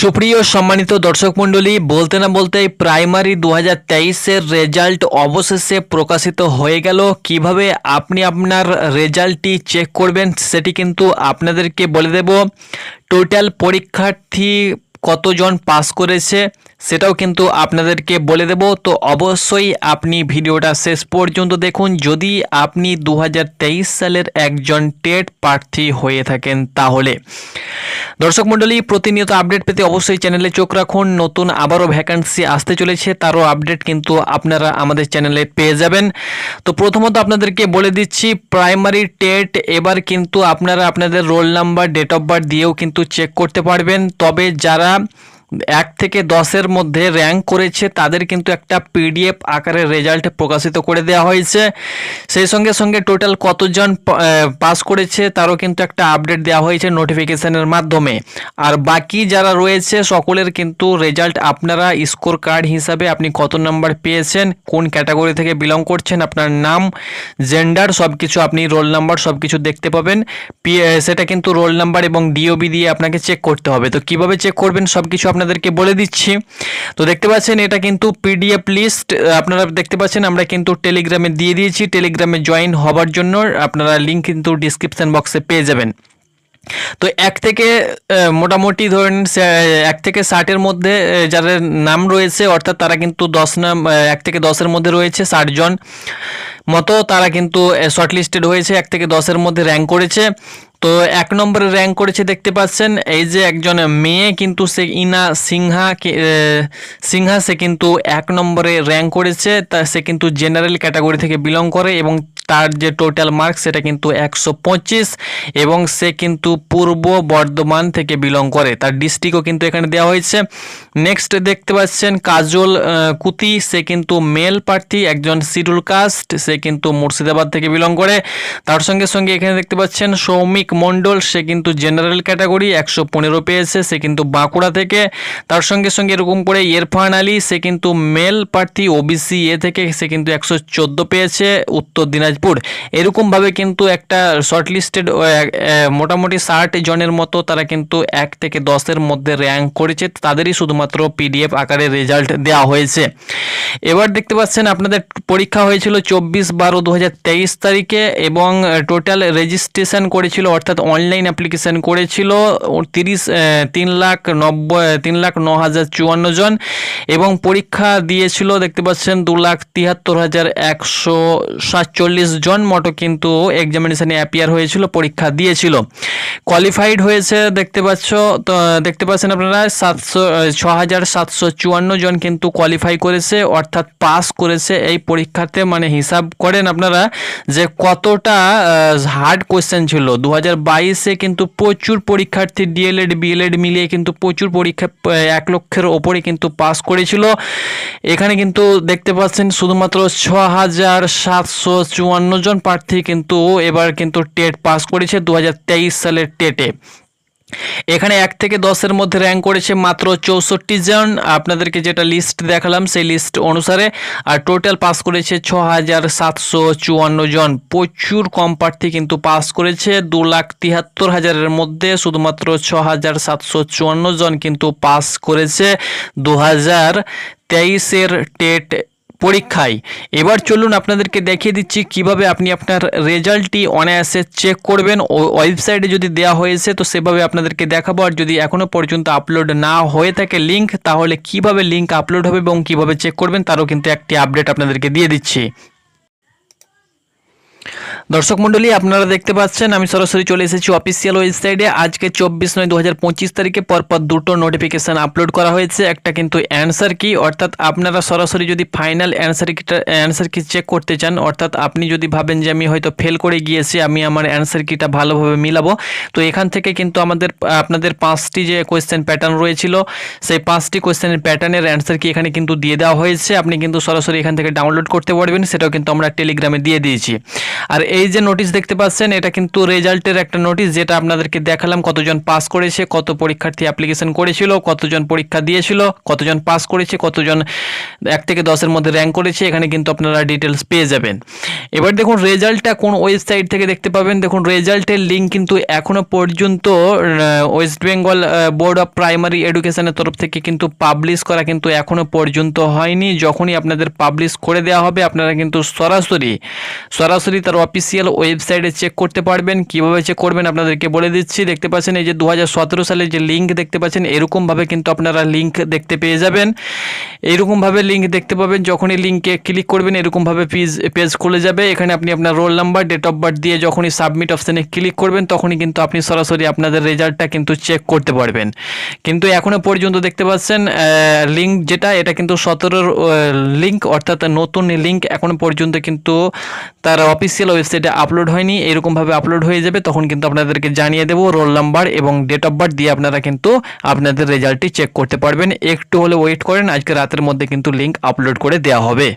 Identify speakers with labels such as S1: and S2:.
S1: সুপ্রিয় সম্মানিত দর্শক মণ্ডলী, বলতে না বলতেই প্রাইমারি 2023-এর রেজাল্ট অবশেষে প্রকাশিত হয়ে গেল। কিভাবে আপনি আপনার রেজাল্টটি চেক করবেন সেটি কিন্তু আপনাদেরকে বলে দেব। টোটাল পরীক্ষার্থী কতজন পাস করেছে সেটাও কিন্তু আপনাদেরকে বলে দেব। তো অবশ্যই আপনি ভিডিওটা শেষ পর্যন্ত দেখুন যদি আপনি 2023 সালের একজন টেট প্রার্থী হয়ে থাকেন তাহলে। দর্শক মণ্ডলী, প্রতিনিয়ত আপডেট পেতে অবশ্যই চ্যানেলে চোখ রাখুন। নতুন আবারও ভ্যাকান্সি আসতে চলেছে, তারও আপডেট কিন্তু আপনারা আমাদের চ্যানেলে পেয়ে যাবেন। তো প্রথমত আপনাদেরকে বলে দিচ্ছি, প্রাইমারি টেট এবার কিন্তু আপনারা আপনাদের roll number, date of birth দিয়েও কিন্তু চেক করতে পারবেন। তবে যারা 1 থেকে 10-এর মধ্যে র্যাঙ্ক করেছে তাদের কিন্তু একটা পিডিএফ আকারে রেজাল্ট প্রকাশিত করে দেওয়া হয়েছে। সেই সঙ্গে সঙ্গে টোটাল কতজন পাস করেছে তারও কিন্তু একটা আপডেট দেওয়া হয়েছে নোটিফিকেশনের মাধ্যমে। আর বাকি যারা রয়েছে সকলের কিন্তু রেজাল্ট আপনারা স্কোর কার্ড হিসাবে আপনি কত নাম্বার পেয়েছেন, কোন ক্যাটাগরি থেকে বিলং করছেন, আপনার নাম, জেন্ডার সব কিছু, আপনি রোল নাম্বার সব কিছু দেখতে পাবেন। সেটা কিন্তু রোল নাম্বার এবং ডিওবি দিয়ে আপনাকে চেক করতে হবে। তো কিভাবে চেক করবেন সব কিছু আপনাদেরকে বলে দিচ্ছি। তো দেখতে পাচ্ছেন এটা কিন্তু পিডিএফ লিস্ট আপনারা দেখতে পাচ্ছেন, আমরা কিন্তু টেলিগ্রামে দিয়ে দিয়েছি। টেলিগ্রামে জয়েন হবার জন্য আপনারা লিঙ্ক কিন্তু ডিসক্রিপশন বক্সে পেয়ে যাবেন। তো 1 থেকে মোটামুটি ধরেন 1 থেকে 60-এর মধ্যে যাদের নাম রয়েছে, অর্থাৎ তারা কিন্তু 1 থেকে 10-এর মধ্যে রয়েছে 60 জন মতো, তারা কিন্তু শর্টলিস্টেড হয়েছে, 1 থেকে 10-এর মধ্যে র্যাঙ্ক করেছে। তো 1 নম্বরে র্যাঙ্ক করেছে দেখতে পাচ্ছেন এই যে একজন মেয়ে, কিন্তু সে ইনা সিনহা সে কিন্তু 1 নম্বরে র্যাঙ্ক করেছে। তা সে কিন্তু জেনারেল ক্যাটাগরি থেকে বিলং করে এবং তার যে টোটাল মার্কস সেটা কিন্তু 125 এবং সে কিন্তু পূর্ব বর্ধমান থেকে বিলং করে, তার ডিস্ট্রিক্টও কিন্তু এখানে দেওয়া হয়েছে। নেক্সট দেখতে পাচ্ছেন কাজল কুতি, সে কিন্তু মেল প্রার্থী, একজন শিডিউল কাস্ট, সে কিন্তু মুর্শিদাবাদ থেকে বিলং করে। তার সঙ্গে সঙ্গে এখানে দেখতে পাচ্ছেন সৌমিক মণ্ডল, সে কিন্তু জেনারেল ক্যাটাগরি 115 পেয়েছে, সে কিন্তু বাঁকুড়া থেকে। তার সঙ্গে সঙ্গে এরকম করে ইরফান আলী, সে কিন্তু মেল প্রার্থী ওবিসি এ থেকে, সে কিন্তু 114 পেয়েছে, উত্তর দিনাজপুর। এরকমভাবে কিন্তু একটা শর্টলিস্টেড মোটামুটি 60 জনের মতো তারা কিন্তু 1 থেকে 10-এর মধ্যে র্যাঙ্ক করেছে, তাদেরই শুধুমাত্র পিডিএফ আকারে রেজাল্ট দেওয়া হয়েছে। এবার দেখতে পাচ্ছেন আপনাদের পরীক্ষা হয়েছিল 24/12/2023 তারিখে এবং টোটাল রেজিস্ট্রেশন করেছিল, অর্থাৎ অনলাইন অ্যাপ্লিকেশন করেছিল 3,09,054 জন এবং পরীক্ষা দিয়েছিল দেখতে পাচ্ছেন 2,73,147 জন মতো কিন্তু এক্সামিনেশনে অ্যাপিয়ার হয়েছিল, পরীক্ষা দিয়েছিল। কোয়ালিফাইড হয়েছে দেখতে পাচ্ছেন আপনারা 6,754 জন কিন্তু কোয়ালিফাই করেছে, অর্থাৎ পাস করেছে এই পরীক্ষাতে। মানে হিসাব করেন আপনারা যে কতটা হার্ড কোয়েশ্চেন ছিল। 2022-এ কিন্তু প্রচুর পরীক্ষার্থী ডিএলএড বিএলএড মিলিয়ে কিন্তু প্রচুর পরীক্ষা 1 লক্ষের ওপরে কিন্তু পাস করেছিল। এখানে কিন্তু দেখতে পাচ্ছেন শুধুমাত্র 6,754 জন প্রার্থী কিন্তু এবার কিন্তু টেট পাস করেছে 2023 সালের টেটে। এখানে 1 থেকে 10-এর মধ্যে র্যাঙ্ক করেছে মাত্র 64 জন, আপনাদেরকে যেটা লিস্ট দেখালাম সেই লিস্ট অনুসারে। আর টোটাল পাস করেছে 6,754 জন। প্রচুর কম প্রার্থী কিন্তু পাস করেছে, 2,73,000-এর মধ্যে শুধুমাত্র 6,754 জন কিন্তু পাস করেছে 2023-এর টেট পরীক্ষায়। এবার চলুন আপনাদেরকে দেখিয়ে দিচ্ছি কিভাবে আপনি আপনার রেজাল্টটি অনায়াসে চেক করবেন। ওয়েবসাইটে যদি দেওয়া হয়েছে তো সেভাবে আপনাদেরকে দেখাবো, আর যদি এখনও পর্যন্ত আপলোড না হয়ে থাকে লিঙ্ক, তাহলে কিভাবে লিঙ্ক আপলোড হবে এবং কিভাবে চেক করবেন তারও কিন্তু একটি আপডেট আপনাদেরকে দিয়ে দিচ্ছি। দর্শক মণ্ডলী, আপনারা দেখতে পাচ্ছেন আমি সরাসরি চলে এসেছি অফিসিয়াল ওয়েবসাইটে। আজকে 24/9/2025 তারিখে পরপর দুটো নোটিফিকেশান আপলোড করা হয়েছে। একটা কিন্তু অ্যান্সার কি, অর্থাৎ আপনারা সরাসরি যদি ফাইনাল অ্যান্সার কি চেক করতে চান, অর্থাৎ আপনি যদি ভাবেন যে আমি হয়তো ফেল করে গিয়েছি, আমি আমার অ্যান্সার কিটা ভালোভাবে মিলাবো, তো এখান থেকে কিন্তু আপনাদের 5টি যে কোয়েশ্চেন প্যাটার্ন রয়েছিল সেই 5টি কোয়েশ্চেনের প্যাটার্নের অ্যান্সার কি এখানে কিন্তু দিয়ে দেওয়া হয়েছে। আপনি কিন্তু সরাসরি এখান থেকে ডাউনলোড করতে পারবেন, সেটাও কিন্তু আমরা টেলিগ্রামে দিয়ে দিয়েছি। আর এই যে নোটিশ দেখতে পাচ্ছেন এটা কিন্তু রেজাল্টের একটা নোটিশ, যেটা আপনাদেরকে দেখালাম কতজন পাস করেছে, কত পরীক্ষার্থী অ্যাপ্লিকেশন করেছিল, কতজন পরীক্ষা দিয়েছিল, কতজন পাস করেছে, কতজন 1 থেকে 10-এর মধ্যে র্যাঙ্ক করেছে, এখানে কিন্তু আপনারা ডিটেলস পেয়ে যাবেন। এবার দেখুন রেজাল্টটা কোন ওয়েবসাইট থেকে দেখতে পাবেন। দেখুন রেজাল্টের লিঙ্ক কিন্তু এখনো পর্যন্ত West Bengal board of primary এডুকেশনের তরফ থেকে কিন্তু পাবলিশ করা কিন্তু এখনো পর্যন্ত হয়নি। যখনই আপনাদের পাবলিশ করে দেওয়া হবে আপনারা কিন্তু সরাসরি তার অফিসিয়াল ওয়েবসাইটে চেক করতে পারবেন। কিভাবে চেক করবেন আপনাদেরকে বলে দিচ্ছি। দেখতে পাচ্ছেন এই যে 2017 সালের যে লিঙ্ক দেখতে পাচ্ছেন, এরকমভাবে কিন্তু আপনারা লিঙ্ক দেখতে পেয়ে যাবেন। এইরকমভাবে লিঙ্ক দেখতে পাবেন। যখনই লিঙ্কে ক্লিক করবেন এরকমভাবে পেজ খুলে যাবে। এখানে আপনি আপনার roll number, date of birth দিয়ে যখনই সাবমিট অপশানে ক্লিক করবেন তখনই কিন্তু আপনি সরাসরি আপনাদের রেজাল্টটা কিন্তু চেক করতে পারবেন। কিন্তু এখনো পর্যন্ত দেখতে পাচ্ছেন লিঙ্ক যেটা, এটা কিন্তু 17-র লিঙ্ক, অর্থাৎ নতুন লিঙ্ক এখনো পর্যন্ত কিন্তু তার অফিসিয়াল ওয়েবসাইটে আপলোড হয়নি। এরকমভাবে আপলোড হয়ে যাবে তখন কিন্তু আপনাদেরকে জানিয়ে দেবো। রোল নাম্বার এবং ডেট অফ বার্থ দিয়ে আপনারা কিন্তু আপনাদের রেজাল্টটি চেক করতে পারবেন। একটু হলে ওয়েট করেন, আজকে রাতের মধ্যে কিন্তু লিঙ্ক আপলোড করে দেওয়া হবে।